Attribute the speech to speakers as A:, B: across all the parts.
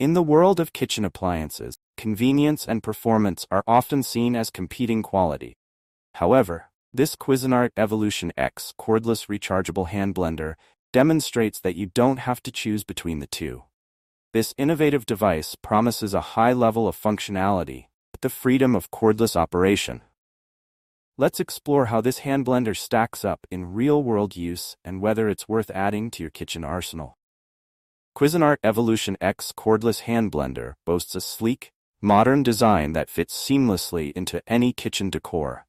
A: In the world of kitchen appliances, convenience and performance are often seen as competing qualities. However, this Cuisinart EvolutionX Cordless Rechargeable Hand Blender demonstrates that you don't have to choose between the two. This innovative device promises a high level of functionality with the freedom of cordless operation. Let's explore how this hand blender stacks up in real-world use and whether it's worth adding to your kitchen arsenal. Cuisinart EvolutionX Cordless Hand Blender boasts a sleek, modern design that fits seamlessly into any kitchen decor.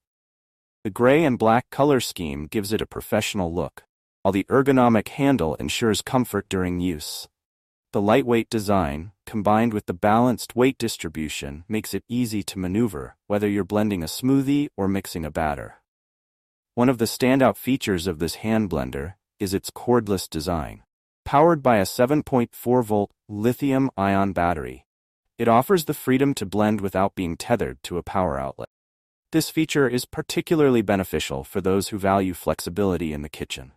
A: The gray and black color scheme gives it a professional look, while the ergonomic handle ensures comfort during use. The lightweight design, combined with the balanced weight distribution, makes it easy to maneuver, whether you're blending a smoothie or mixing a batter. One of the standout features of this hand blender is its cordless design. Powered by a 7.4-volt lithium-ion battery, it offers the freedom to blend without being tethered to a power outlet. This feature is particularly beneficial for those who value flexibility in the kitchen.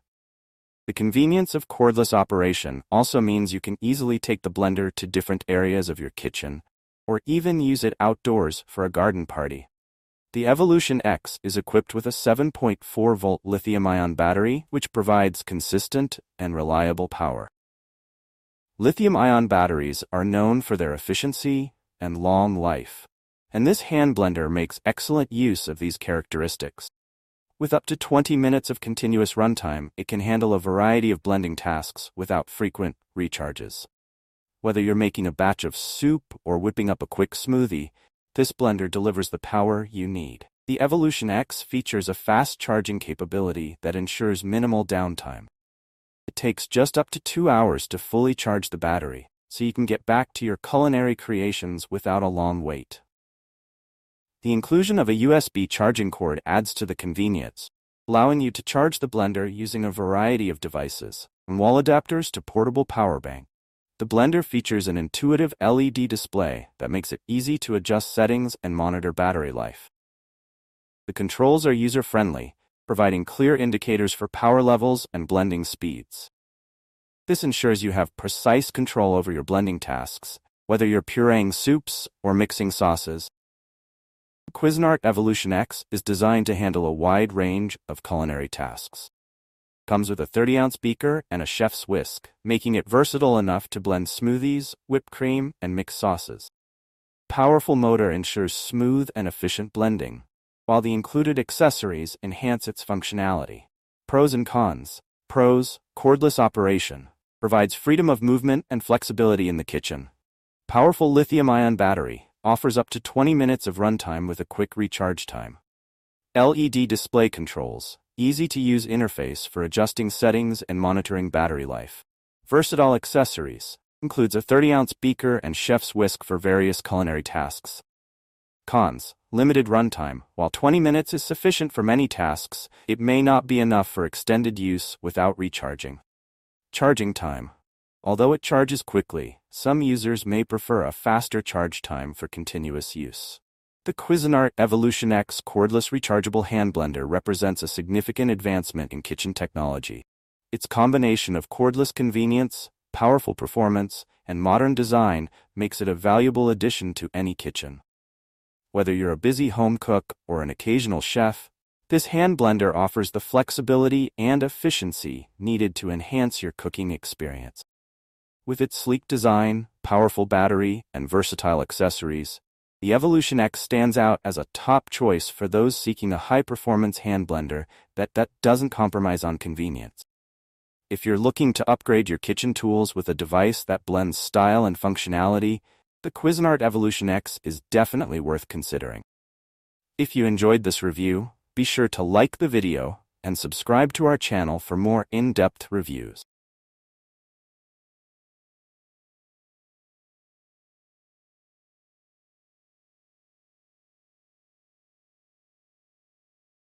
A: The convenience of cordless operation also means you can easily take the blender to different areas of your kitchen, or even use it outdoors for a garden party. The EvolutionX is equipped with a 7.4-volt lithium-ion battery, which provides consistent and reliable power. Lithium-ion batteries are known for their efficiency and long life, and this hand blender makes excellent use of these characteristics. With up to 20 minutes of continuous runtime, it can handle a variety of blending tasks without frequent recharges. Whether you're making a batch of soup or whipping up a quick smoothie, this blender delivers the power you need. The EvolutionX features a fast charging capability that ensures minimal downtime. It takes just up to 2 hours to fully charge the battery, so you can get back to your culinary creations without a long wait. The inclusion of a USB charging cord adds to the convenience, allowing you to charge the blender using a variety of devices, from wall adapters to portable power bank. The blender features an intuitive LED display that makes it easy to adjust settings and monitor battery life. The controls are user-friendly, providing clear indicators for power levels and blending speeds. This ensures you have precise control over your blending tasks, whether you're pureeing soups or mixing sauces. Cuisinart EvolutionX is designed to handle a wide range of culinary tasks. It comes with a 30-ounce beaker and a chef's whisk, making it versatile enough to blend smoothies, whipped cream, and mixed sauces. Powerful motor ensures smooth and efficient blending, while the included accessories enhance its functionality. Pros and cons. Pros: cordless operation provides freedom of movement and flexibility in the kitchen. Powerful lithium-ion battery offers up to 20 minutes of runtime with a quick recharge time. LED display controls, easy-to-use interface for adjusting settings and monitoring battery life. Versatile accessories, includes a 30-ounce beaker and chef's whisk for various culinary tasks. Cons: limited runtime. While 20 minutes is sufficient for many tasks, it may not be enough for extended use without recharging. Charging time. Although it charges quickly, some users may prefer a faster charge time for continuous use. The Cuisinart EvolutionX Cordless Rechargeable Hand Blender represents a significant advancement in kitchen technology. Its combination of cordless convenience, powerful performance, and modern design makes it a valuable addition to any kitchen. Whether you're a busy home cook or an occasional chef, this hand blender offers the flexibility and efficiency needed to enhance your cooking experience. With its sleek design, powerful battery, and versatile accessories, the EvolutionX stands out as a top choice for those seeking a high-performance hand blender that doesn't compromise on convenience. If you're looking to upgrade your kitchen tools with a device that blends style and functionality, the Cuisinart EvolutionX is definitely worth considering. If you enjoyed this review, be sure to like the video and subscribe to our channel for more in-depth reviews.